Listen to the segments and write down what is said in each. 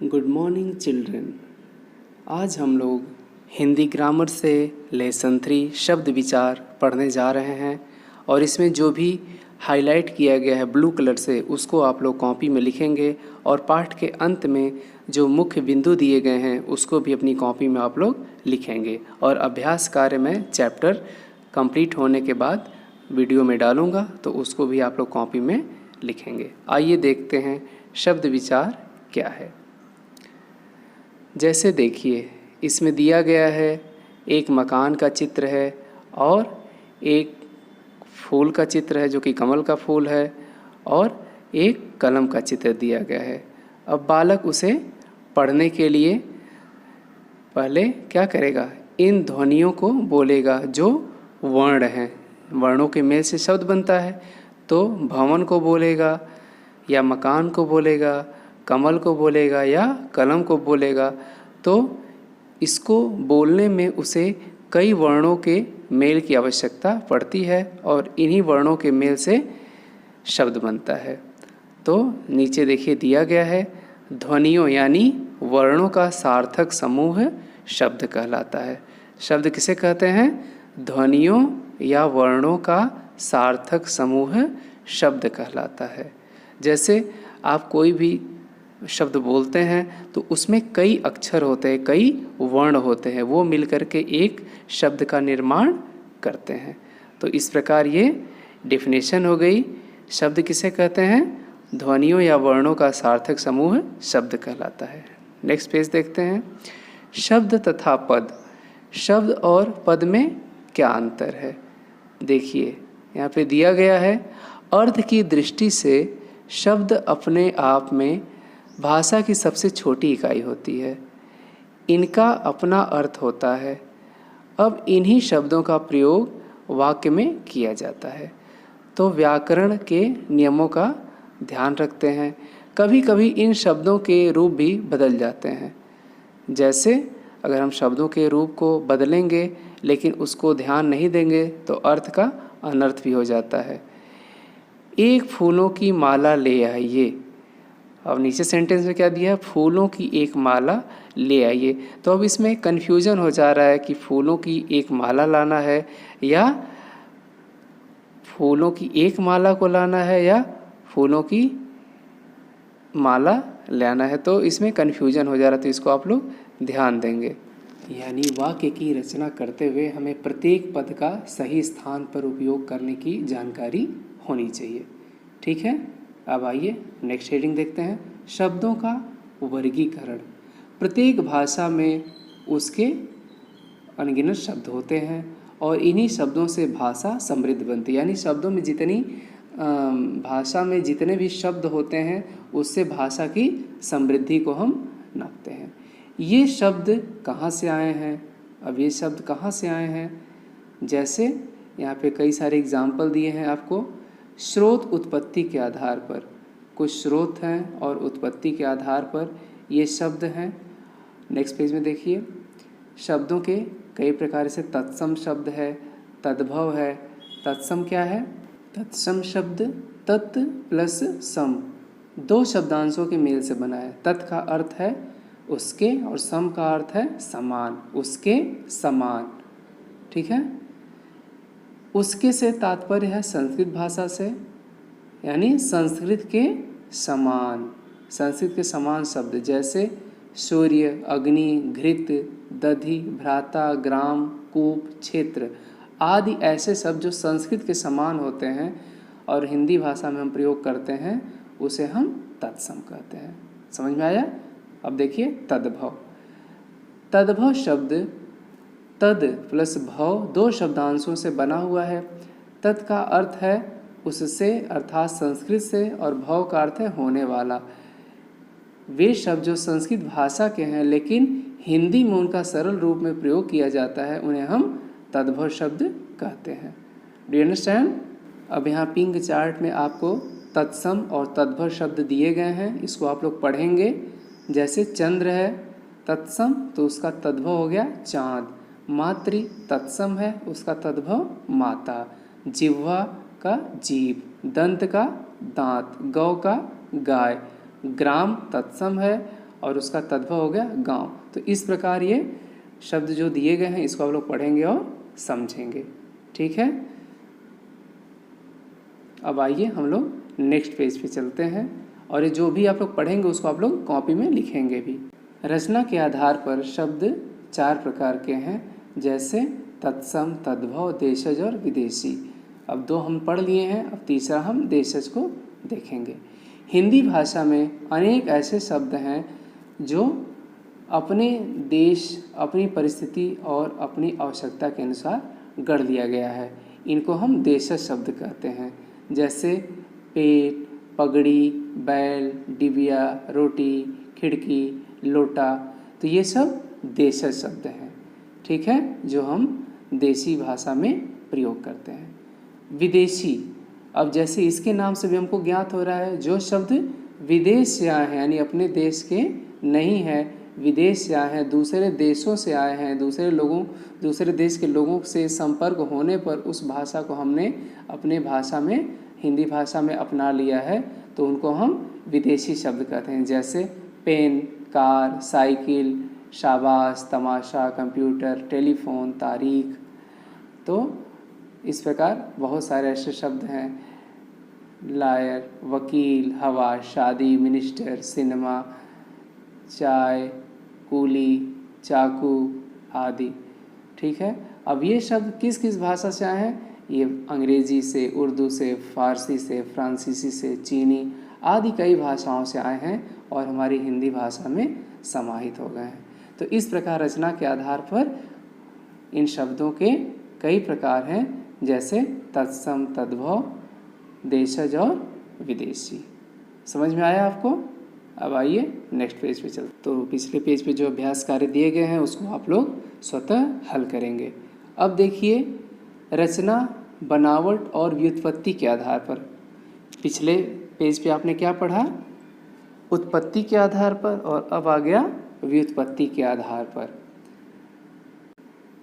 Good morning children. आज हम लोग हिंदी ग्रामर से लेसन 3 शब्द विचार पढ़ने जा रहे हैं और इसमें जो भी हाईलाइट किया गया है ब्लू कलर से उसको आप लोग कॉपी में लिखेंगे और पाठ के अंत में जो मुख्य बिंदु दिए गए हैं उसको भी अपनी कॉपी में आप लोग लिखेंगे। और अभ्यास कार्य में चैप्टर कंप्लीट होने के बाद वीडियो में डालूँगा तो उसको भी आप लोग कॉपी में लिखेंगे। आइए देखते हैं शब्द विचार क्या है। जैसे देखिए इसमें दिया गया है एक मकान का चित्र है और एक फूल का चित्र है जो कि कमल का फूल है और एक कलम का चित्र दिया गया है। अब बालक उसे पढ़ने के लिए पहले क्या करेगा, इन ध्वनियों को बोलेगा जो वर्ण हैं। वर्णों के मेल से शब्द बनता है तो भवन को बोलेगा या मकान को बोलेगा, कमल को बोलेगा या कलम को बोलेगा। तो इसको बोलने में उसे कई वर्णों के मेल की आवश्यकता पड़ती है और इन्हीं वर्णों के मेल से शब्द बनता है। तो नीचे देखिए दिया गया है ध्वनियों यानी वर्णों का सार्थक समूह शब्द कहलाता है। शब्द किसे कहते हैं? ध्वनियों या वर्णों का सार्थक समूह शब्द कहलाता है। जैसे आप कोई भी शब्द बोलते हैं तो उसमें कई अक्षर होते हैं, कई वर्ण होते हैं, वो मिलकर के एक शब्द का निर्माण करते हैं। तो इस प्रकार ये डेफिनेशन हो गई। शब्द किसे कहते हैं? ध्वनियों या वर्णों का सार्थक समूह शब्द कहलाता है। नेक्स्ट पेज देखते हैं। शब्द तथा पद। शब्द और पद में क्या अंतर है? देखिए यहाँ पे दिया गया है अर्थ की दृष्टि से शब्द अपने आप में भाषा की सबसे छोटी इकाई होती है। इनका अपना अर्थ होता है। अब इन्हीं शब्दों का प्रयोग वाक्य में किया जाता है। तो व्याकरण के नियमों का ध्यान रखते हैं। कभी कभी इन शब्दों के रूप भी बदल जाते हैं। जैसे अगर हम शब्दों के रूप को बदलेंगे लेकिन उसको ध्यान नहीं देंगे तो अर्थ का अनर्थ भी हो जाता है। एक फूलों की माला ले आइए। अब नीचे सेंटेंस में क्या दिया है? फूलों की एक माला ले आइए। तो अब इसमें कन्फ्यूजन हो जा रहा है कि फूलों की एक माला लाना है या फूलों की एक माला को लाना है या फूलों की माला लाना है। तो इसमें कन्फ्यूजन हो जा रहा है, तो इसको आप लोग ध्यान देंगे। यानी वाक्य की रचना करते हुए हमें प्रत्येक पद का सही स्थान पर उपयोग करने की जानकारी होनी चाहिए। ठीक है, अब आइए नेक्स्ट हेडिंग देखते हैं। शब्दों का वर्गीकरण। प्रत्येक भाषा में उसके अनगिनत शब्द होते हैं और इन्हीं शब्दों से भाषा समृद्ध बनती है। यानी शब्दों में जितनी भाषा में जितने भी शब्द होते हैं उससे भाषा की समृद्धि को हम नापते हैं। ये शब्द कहाँ से आए हैं? अब ये शब्द कहाँ से आए हैं? जैसे यहाँ पे कई सारे एग्जाम्पल दिए हैं आपको। स्रोत उत्पत्ति के आधार पर, कुछ स्रोत हैं और उत्पत्ति के आधार पर ये शब्द हैं। नेक्स्ट पेज में देखिए शब्दों के कई प्रकार से तत्सम शब्द है, तद्भव है। तत्सम क्या है? तत्सम शब्द तत् प्लस सम दो शब्दांशों के मेल से बना है। तत् का अर्थ है उसके और सम का अर्थ है समान, उसके समान। ठीक है, उसके से तात्पर्य है संस्कृत भाषा से, यानी संस्कृत के समान। संस्कृत के समान शब्द जैसे सूर्य, अग्नि, घृत, दधि, भ्राता, ग्राम, कूप, क्षेत्र आदि ऐसे शब्द जो संस्कृत के समान होते हैं और हिंदी भाषा में हम प्रयोग करते हैं उसे हम तत्सम कहते हैं। समझ में आया? अब देखिए तद्भव। तद्भव शब्द तद प्लस भव दो शब्दांशों से बना हुआ है। तद का अर्थ है उससे अर्थात संस्कृत से और भव का अर्थ है होने वाला। वे शब्द जो संस्कृत भाषा के हैं लेकिन हिंदी में उनका सरल रूप में प्रयोग किया जाता है उन्हें हम तद्भव शब्द कहते हैं। Do you understand? अब यहाँ पिंक चार्ट में आपको तत्सम और तद्भव शब्द दिए गए हैं, इसको आप लोग पढ़ेंगे। जैसे चंद्र है तत्सम तो उसका तद्भव हो गया चाँद। मातृ तत्सम है उसका तद्भव माता। जिह्वा का जीभ, दंत का दांत, गौ का गाय। ग्राम तत्सम है और उसका तद्भव हो गया गांव। तो इस प्रकार ये शब्द जो दिए गए हैं इसको आप लोग पढ़ेंगे और समझेंगे। ठीक है, अब आइए हम लोग नेक्स्ट पेज पे चलते हैं और ये जो भी आप लोग पढ़ेंगे उसको आप लोग कॉपी में लिखेंगे भी। रचना के आधार पर शब्द 4 प्रकार के हैं, जैसे तत्सम, तद्भव, देशज और विदेशी। अब 2 हम पढ़ लिए हैं, अब तीसरा हम देशज को देखेंगे। हिंदी भाषा में अनेक ऐसे शब्द हैं जो अपने देश, अपनी परिस्थिति और अपनी आवश्यकता के अनुसार गढ़ लिया गया है। इनको हम देशज शब्द कहते हैं, जैसे पेट, पगड़ी, बैल, डिबिया, रोटी, खिड़की, लोटा। तो ये सब देशज शब्द हैं। ठीक है, जो हम देसी भाषा में प्रयोग करते हैं। विदेशी, अब जैसे इसके नाम से भी हमको ज्ञात हो रहा है, जो शब्द विदेश से आए हैं यानी अपने देश के नहीं है, विदेश से आए हैं, दूसरे देशों से आए हैं, दूसरे देश के लोगों से संपर्क होने पर उस भाषा को हमने अपने भाषा में, हिंदी भाषा में अपना लिया है, तो उनको हम विदेशी शब्द कहते हैं। जैसे पेन, कार, साइकिल, शाबाश, तमाशा, कंप्यूटर, टेलीफोन, तारीख। तो इस प्रकार बहुत सारे ऐसे शब्द हैं, लायर, वकील, हवा, शादी, मिनिस्टर, सिनेमा, चाय, कूली, चाकू आदि। ठीक है, अब ये शब्द किस किस भाषा से आए हैं? ये अंग्रेजी से, उर्दू से, फारसी से, फ्रांसीसी से, चीनी आदि कई भाषाओं से आए हैं और हमारी हिंदी भाषा में समाहित हो गए हैं। तो इस प्रकार रचना के आधार पर इन शब्दों के कई प्रकार हैं, जैसे तत्सम, तद्भव, देशज और विदेशी। समझ में आया आपको? अब आइए नेक्स्ट पेज पे चलते। तो पिछले पेज पे जो अभ्यास कार्य दिए गए हैं उसको आप लोग स्वतः हल करेंगे। अब देखिए, रचना बनावट और व्युत्पत्ति के आधार पर। पिछले पेज पे आपने क्या पढ़ा? उत्पत्ति के आधार पर, और अब आ गया व्युत्पत्ति के आधार पर।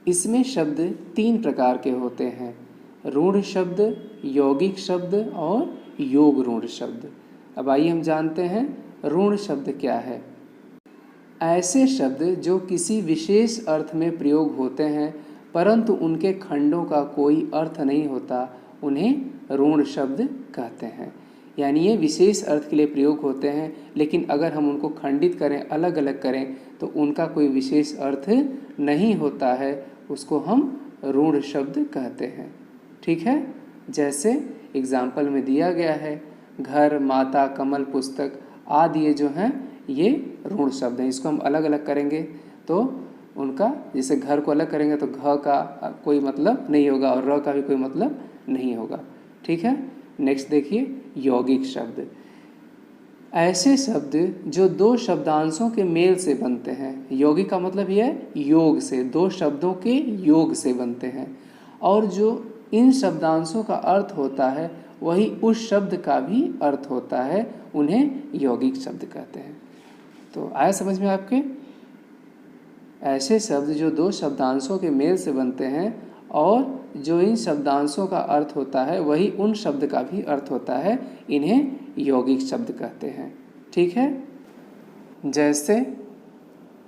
इसमें शब्द 3 प्रकार के होते हैं, रूढ़ शब्द, यौगिक शब्द और योग रूढ़ शब्द। अब आइए हम जानते हैं रूढ़ शब्द क्या है। ऐसे शब्द जो किसी विशेष अर्थ में प्रयोग होते हैं परंतु उनके खंडों का कोई अर्थ नहीं होता, उन्हें रूढ़ शब्द कहते हैं। यानी ये विशेष अर्थ के लिए प्रयोग होते हैं, लेकिन अगर हम उनको खंडित करें, अलग अलग करें, तो उनका कोई विशेष अर्थ नहीं होता है, उसको हम रूढ़ शब्द कहते हैं। ठीक है, जैसे एग्जाम्पल में दिया गया है, घर, माता, कमल, पुस्तक आदि ये जो हैं ये रूढ़ शब्द हैं। इसको हम अलग अलग करेंगे तो उनका, जैसे घर को अलग करेंगे तो घ का कोई मतलब नहीं होगा और र का भी कोई मतलब नहीं होगा। ठीक है, नेक्स्ट देखिए, यौगिक शब्द। ऐसे शब्द जो 2 शब्दांशों के मेल से बनते हैं। यौगिक का मतलब ये है योग से, 2 शब्दों के योग से बनते हैं, और जो इन शब्दांशों का अर्थ होता है वही उस शब्द का भी अर्थ होता है, उन्हें यौगिक शब्द कहते हैं। तो आया समझ में आपके? ऐसे शब्द जो 2 शब्दांशों के मेल से बनते हैं और जो इन शब्दांशों का अर्थ होता है वही उन शब्द का भी अर्थ होता है, इन्हें यौगिक शब्द कहते हैं। ठीक है, जैसे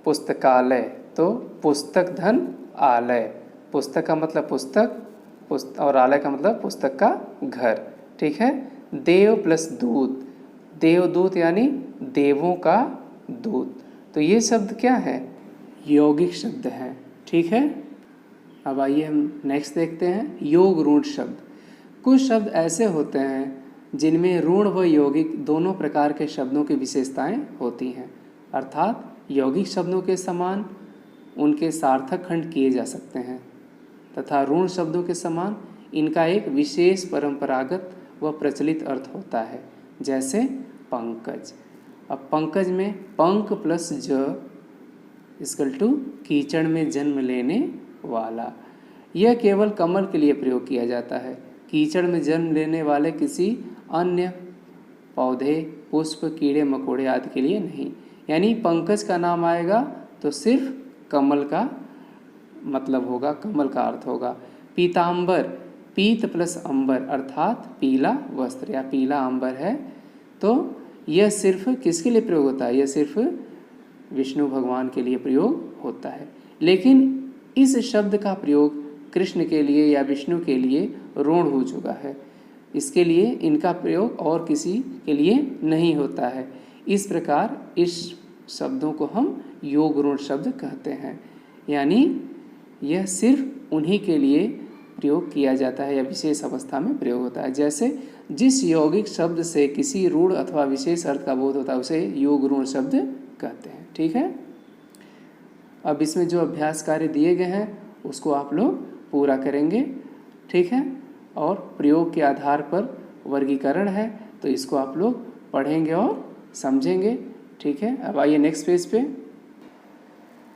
पुस्तकालय, तो पुस्तक धन आलय, पुस्तक का मतलब पुस्तक, और आलय का मतलब पुस्तक का घर। ठीक है, देव प्लस दूत, देवदूत यानी देवों का दूत, तो ये शब्द क्या है? यौगिक शब्द हैं। ठीक है, अब आइए हम नेक्स्ट देखते हैं, योग रूढ़ शब्द। कुछ शब्द ऐसे होते हैं जिनमें रूढ़ व यौगिक दोनों प्रकार के शब्दों की विशेषताएं होती हैं, अर्थात यौगिक शब्दों के समान उनके सार्थक खंड किए जा सकते हैं तथा रूढ़ शब्दों के समान इनका एक विशेष परंपरागत व प्रचलित अर्थ होता है। जैसे पंकज। अब पंकज में पंक प्लस ज इक्वल टू कीचड़ में जन्म लेने वाला, यह केवल कमल के लिए प्रयोग किया जाता है, कीचड़ में जन्म लेने वाले किसी अन्य पौधे, पुष्प, कीड़े मकोड़े आदि के लिए नहीं। यानी पंकज का नाम आएगा तो सिर्फ कमल का मतलब होगा, कमल का अर्थ होगा। पीतांबर, पीत प्लस अंबर अर्थात पीला वस्त्र या पीला अंबर है, तो यह सिर्फ किसके लिए प्रयोग होता है? यह सिर्फ विष्णु भगवान के लिए प्रयोग होता है। लेकिन इस शब्द का प्रयोग कृष्ण के लिए या विष्णु के लिए रूढ़ हो चुका है। इसके लिए इनका प्रयोग और किसी के लिए नहीं होता है। इस प्रकार इस शब्दों को हम योग रूढ़ शब्द कहते हैं। यानी यह सिर्फ उन्हीं के लिए प्रयोग किया जाता है या विशेष अवस्था में प्रयोग होता है। जैसे जिस यौगिक शब्द से किसी रूढ़ अथवा विशेष अर्थ का बोध होता है उसे योग रूढ़ शब्द कहते हैं। ठीक है। अब इसमें जो अभ्यास कार्य दिए गए हैं उसको आप लोग पूरा करेंगे। ठीक है। और प्रयोग के आधार पर वर्गीकरण है तो इसको आप लोग पढ़ेंगे और समझेंगे। ठीक है। अब आइए नेक्स्ट पेज पे।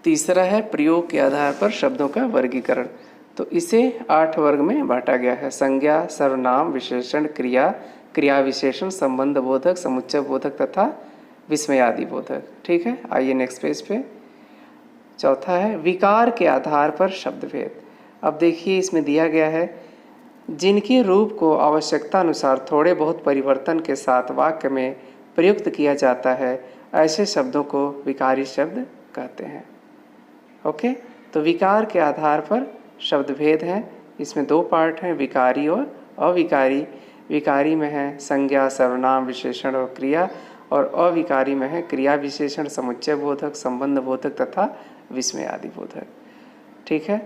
तीसरा है प्रयोग के आधार पर शब्दों का वर्गीकरण। तो इसे 8 वर्ग में बांटा गया है। संज्ञा, सर्वनाम, विशेषण, क्रिया, क्रिया विशेषण, संबंध बोधक, समुच्चय बोधक तथा विस्मयादि बोधक। ठीक है। आइए नेक्स्ट पेज पे। चौथा है विकार के आधार पर शब्द भेद। अब देखिए इसमें दिया गया है जिनके रूप को आवश्यकता अनुसार थोड़े बहुत परिवर्तन के साथ वाक्य में प्रयुक्त किया जाता है ऐसे शब्दों को विकारी शब्द कहते हैं। ओके। तो विकार के आधार पर शब्द भेद है। इसमें 2 पार्ट हैं, विकारी और अविकारी। विकारी में है संज्ञा, सर्वनाम, विशेषण और क्रिया, और अविकारी में है क्रिया विशेषण, समुच्चय बोधक, संबंध बोधक तथा विस्मयादि बोधक। ठीक है।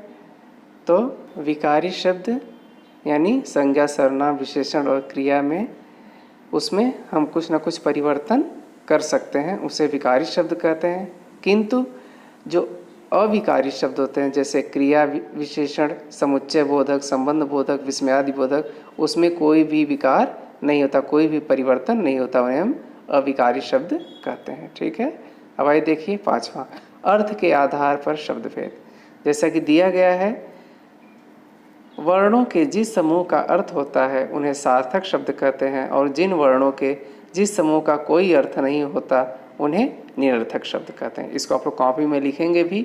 तो विकारी शब्द यानी संज्ञा, सर्वनाम, विशेषण और क्रिया में उसमें हम कुछ न कुछ परिवर्तन कर सकते हैं, उसे विकारी शब्द कहते हैं। किंतु जो अविकारी शब्द होते हैं जैसे क्रिया विशेषण, समुच्चय बोधक, संबंध बोधक, विस्मयादि बोधक, उसमें कोई भी विकार नहीं होता, कोई भी परिवर्तन नहीं होता, उन्हें हम अविकारी शब्द कहते हैं। ठीक है। अब आइए देखिए 5वां, अर्थ के आधार पर शब्द भेद। जैसा कि दिया गया है वर्णों के जिस समूह का अर्थ होता है उन्हें सार्थक शब्द कहते हैं, और जिन वर्णों के जिस समूह का कोई अर्थ नहीं होता उन्हें निरर्थक शब्द कहते हैं। इसको आप लोग कॉपी में लिखेंगे भी।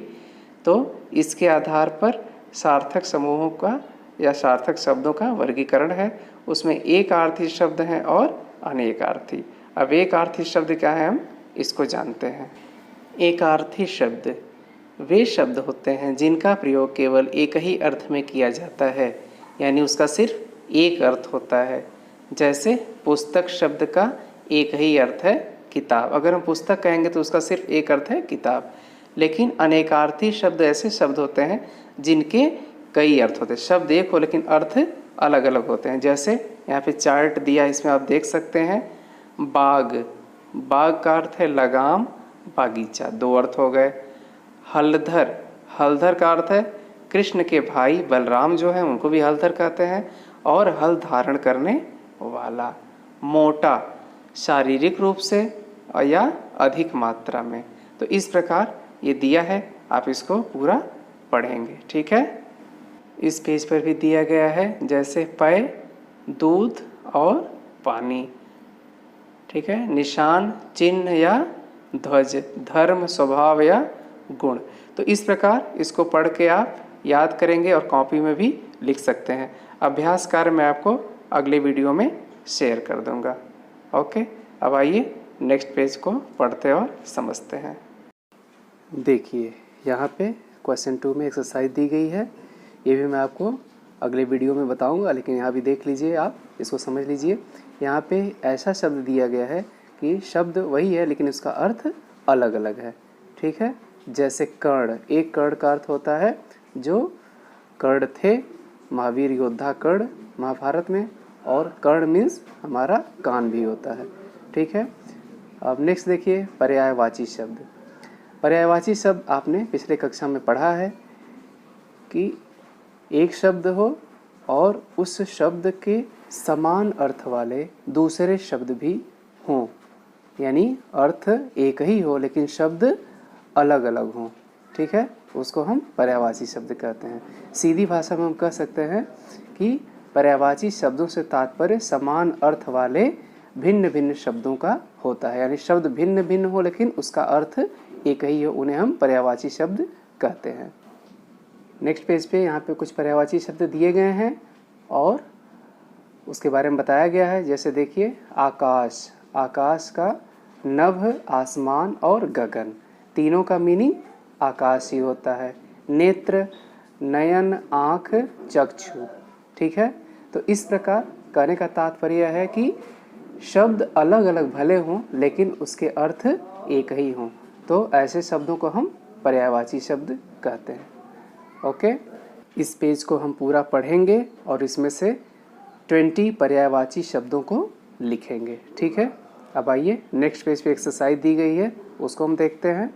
तो इसके आधार पर सार्थक समूहों का या सार्थक शब्दों का वर्गीकरण है। उसमें एकार्थी शब्द हैं और अनेकार्थी। अब एकार्थी शब्द क्या है हम इसको जानते हैं। एकार्थी शब्द वे शब्द होते हैं जिनका प्रयोग केवल एक ही अर्थ में किया जाता है, यानी उसका सिर्फ एक अर्थ होता है। जैसे पुस्तक शब्द का एक ही अर्थ है किताब। अगर हम पुस्तक कहेंगे तो उसका सिर्फ एक अर्थ है किताब। लेकिन अनेकार्थी शब्द ऐसे शब्द होते हैं जिनके कई अर्थ होते हैं। शब्द एक हो लेकिन अर्थ अलग अलग होते हैं। जैसे यहाँ पे चार्ट दिया, इसमें आप देख सकते हैं बाग, बाग का अर्थ है लगाम, बागीचा, 2 अर्थ हो गए। हलधर, हलधर का अर्थ है कृष्ण के भाई बलराम जो हैं उनको भी हलधर कहते हैं, और हल धारण करने वाला। मोटा शारीरिक रूप से या अधिक मात्रा में। तो इस प्रकार ये दिया है, आप इसको पूरा पढ़ेंगे। ठीक है। इस पेज पर भी दिया गया है जैसे पेय, दूध और पानी। ठीक है। निशान, चिन्ह या ध्वज, धर्म, स्वभाव या गुण। तो इस प्रकार इसको पढ़ के आप याद करेंगे और कॉपी में भी लिख सकते हैं। अभ्यास कार्य मैं आपको अगले वीडियो में शेयर कर दूंगा। ओके। अब आइए नेक्स्ट पेज को पढ़ते और समझते हैं। देखिए यहाँ पे क्वेश्चन 2 में एक्सरसाइज दी गई है। ये भी मैं आपको अगले वीडियो में बताऊंगा, लेकिन यहाँ भी देख लीजिए, आप इसको समझ लीजिए। यहाँ पे ऐसा शब्द दिया गया है कि शब्द वही है लेकिन उसका अर्थ अलग अलग है। ठीक है। जैसे कर्ण, एक कर्ण का अर्थ होता है जो कर्ण थे, महावीर योद्धा कर्ण महाभारत में, और कर्ण मीन्स हमारा कान भी होता है। ठीक है। अब नेक्स्ट देखिए पर्यायवाची शब्द। पर्यायवाची शब्द आपने पिछले कक्षा में पढ़ा है कि एक शब्द हो और उस शब्द के समान अर्थ वाले दूसरे शब्द भी हों, यानी अर्थ एक ही हो लेकिन शब्द अलग अलग हों। ठीक है। उसको हम पर्यायवाची शब्द कहते हैं। सीधी भाषा में हम कह सकते हैं कि पर्यायवाची शब्दों से तात्पर्य समान अर्थ वाले भिन्न भिन्न शब्दों का होता है, यानी शब्द भिन्न भिन्न हो लेकिन उसका अर्थ एक ही हो, उन्हें हम पर्यायवाची शब्द कहते हैं। नेक्स्ट पेज पे यहाँ पे कुछ पर्यायवाची शब्द दिए गए हैं और उसके बारे में बताया गया है। जैसे देखिए आकाश, आकाश का नभ, आसमान और गगन। तीनों का मीनिंग आकाश ही होता है। नेत्र, नयन, आँख, चक्षु। ठीक है, तो इस प्रकार कहने का तात्पर्य है कि शब्द अलग अलग भले हों लेकिन उसके अर्थ एक ही हों, तो ऐसे शब्दों को हम पर्यायवाची शब्द कहते हैं। ओके, इस पेज को हम पूरा पढ़ेंगे और इसमें से 20 पर्यायवाची शब्दों को लिखेंगे। ठीक है, अब आइए नेक्स्ट पेज पे एक्सरसाइज दी गई है, उसको हम देखते हैं।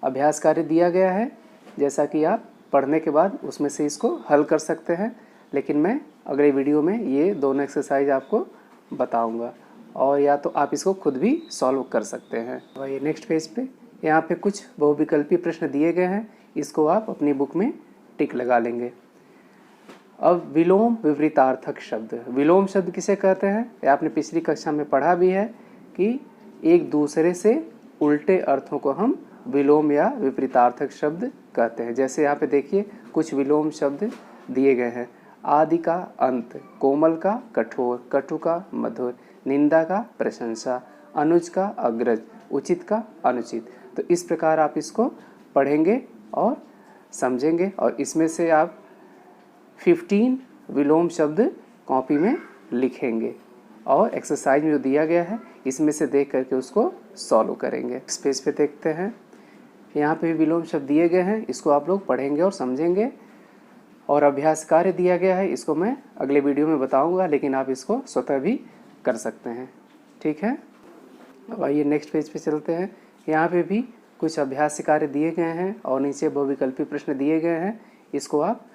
अभ्यास कार्य दिया गया है, जैसा कि आप पढ़ने के बाद उसमें से इसको हल कर सकते हैं, लेकिन मैं अगले वीडियो में ये दोनों एक्सरसाइज आपको बताऊंगा और या तो आप इसको खुद भी सॉल्व कर सकते हैं। वही नेक्स्ट पेज पे यहाँ पे कुछ बहुविकल्पी प्रश्न दिए गए हैं, इसको आप अपनी बुक में टिक लगा लेंगे। अब विलोम विपरीतार्थक शब्द, विलोम शब्द किसे कहते हैं? ये आपने पिछली कक्षा में पढ़ा भी है कि एक दूसरे से उल्टे अर्थों को हम विलोम या विपरीतार्थक शब्द कहते हैं। जैसे यहाँ पे देखिए कुछ विलोम शब्द दिए गए हैं। आदि का अंत, कोमल का कठोर, कटु का मधुर, निंदा का प्रशंसा, अनुज का अग्रज, उचित का अनुचित। तो इस प्रकार आप इसको पढ़ेंगे और समझेंगे और इसमें से आप 15 विलोम शब्द कॉपी में लिखेंगे और एक्सरसाइज में जो दिया गया है इसमें से देख करके उसको सॉल्व करेंगे। इस पेज पे देखते हैं, यहाँ पे भी विलोम शब्द दिए गए हैं, इसको आप लोग पढ़ेंगे और समझेंगे। और अभ्यास कार्य दिया गया है, इसको मैं अगले वीडियो में बताऊंगा, लेकिन आप इसको स्वतः भी कर सकते हैं। ठीक है, अब आइए नेक्स्ट पेज पे चलते हैं। यहाँ पे भी कुछ अभ्यास कार्य दिए गए हैं और नीचे बहुविकल्पी प्रश्न दिए गए हैं, इसको आप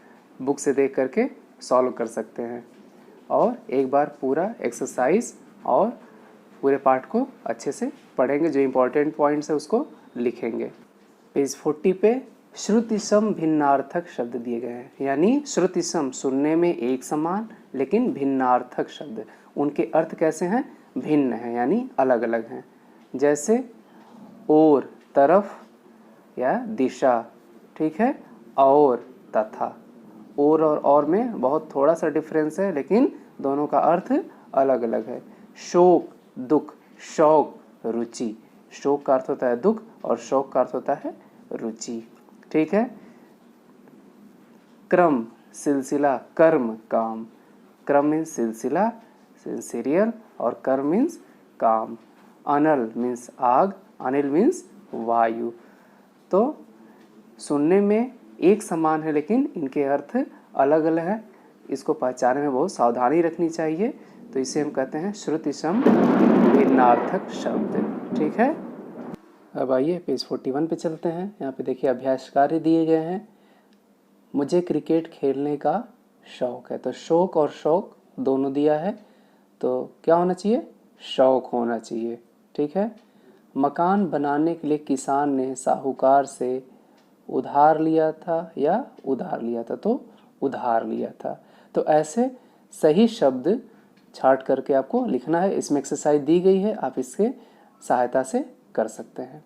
बुक से देख करके सॉल्व कर सकते हैं और एक बार पूरा एक्सरसाइज और पूरे पाठ को अच्छे से पढ़ेंगे। जो इम्पोर्टेंट पॉइंट्स है उसको लिखेंगे। पेज 40 पे श्रुतिसम भिन्नार्थक शब्द दिए गए हैं, यानी श्रुतिसम सुनने में एक समान लेकिन भिन्नार्थक शब्द, उनके अर्थ कैसे हैं? भिन्न हैं, यानी अलग अलग हैं। जैसे और, तरफ या दिशा। ठीक है, और, तथा। और में बहुत थोड़ा सा डिफरेंस है, लेकिन दोनों का अर्थ अलग अलग है। शोक, दुख, शौक, रुचि। शोक का अर्थ होता है दुख और शौक का अर्थ होता है रुचि। ठीक है, क्रम, सिलसिला, कर्म, काम। क्रम मीन्स सिलसिला, सीरियल, और कर्म मीन्स काम। अनल मीन्स आग, अनिल मीन्स वायु। तो सुनने में एक समान है लेकिन इनके अर्थ अलग अलग है, इसको पहचानने में बहुत सावधानी रखनी चाहिए। तो इसे हम कहते हैं श्रुतिसम भिन्नार्थक शब्द। ठीक है, अब आइए पेज 41 पे चलते हैं। यहाँ पे देखिए अभ्यास कार्य दिए गए हैं। मुझे क्रिकेट खेलने का शौक है, तो शौक और शौक दोनों दिया है, तो क्या होना चाहिए? शौक होना चाहिए। ठीक है, मकान बनाने के लिए किसान ने साहूकार से उधार लिया था या उधार लिया था, तो उधार लिया था। तो ऐसे सही शब्द छांट करके आपको लिखना है। इसमें एक्सरसाइज दी गई है, आप इसके सहायता से कर सकते हैं।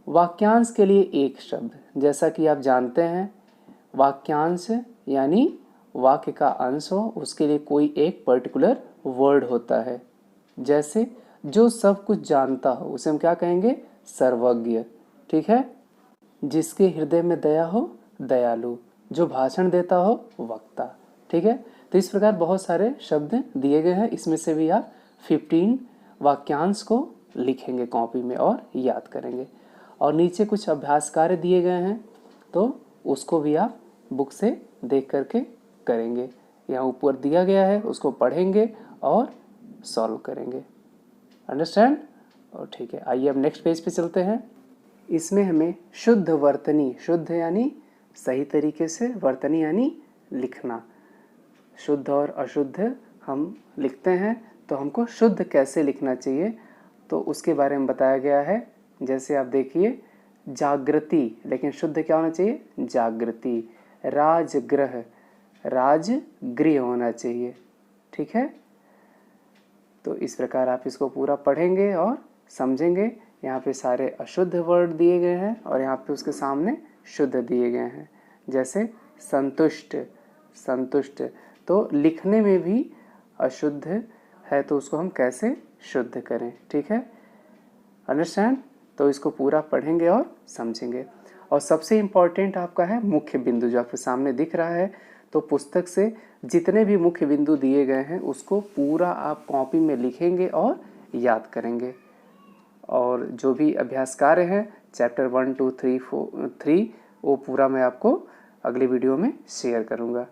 वाक्यांश के लिए एक शब्द, जैसा कि आप जानते हैं वाक्यांश यानी वाक्य का अंश हो, उसके लिए कोई एक पर्टिकुलर वर्ड होता है। जैसे जो सब कुछ जानता हो उसे हम क्या कहेंगे? सर्वज्ञ। ठीक है, जिसके हृदय में दया हो दयालु, जो भाषण देता हो वक्ता। ठीक है, तो इस प्रकार बहुत सारे शब्द दिए गए हैं, इसमें से भी आप 15 वाक्यांश को लिखेंगे कॉपी में और याद करेंगे। और नीचे कुछ अभ्यास कार्य दिए गए हैं, तो उसको भी आप बुक से देख करके करेंगे। यहाँ ऊपर दिया गया है, उसको पढ़ेंगे और सॉल्व करेंगे। अंडरस्टैंड? और ठीक है, आइए अब नेक्स्ट पेज पे चलते हैं। इसमें हमें शुद्ध वर्तनी, शुद्ध यानी सही तरीके से, वर्तनी यानी लिखना। शुद्ध और अशुद्ध हम लिखते हैं, तो हमको शुद्ध कैसे लिखना चाहिए तो उसके बारे में बताया गया है। जैसे आप देखिए जागृति, लेकिन शुद्ध क्या होना चाहिए? जागृति। राजगृह, राजगृह होना चाहिए। ठीक है, तो इस प्रकार आप इसको पूरा पढ़ेंगे और समझेंगे। यहाँ पे सारे अशुद्ध वर्ड दिए गए हैं और यहाँ पे उसके सामने शुद्ध दिए गए हैं। जैसे संतुष्ट, संतुष्ट तो लिखने में भी अशुद्ध है, तो उसको हम कैसे शुद्ध करें? ठीक है, अंडरस्टैंड? तो इसको पूरा पढ़ेंगे और समझेंगे। और सबसे इम्पॉर्टेंट आपका है मुख्य बिंदु, जो आपके सामने दिख रहा है। तो पुस्तक से जितने भी मुख्य बिंदु दिए गए हैं उसको पूरा आप कॉपी में लिखेंगे और याद करेंगे। और जो भी अभ्यास कार्य हैं चैप्टर 1 2 3 वो पूरा मैं आपको अगली वीडियो में शेयर करूँगा।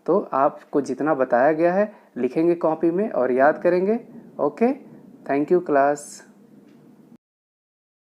तो आपको जितना बताया गया है लिखेंगे कॉपी में और याद करेंगे। Okay, thank you class.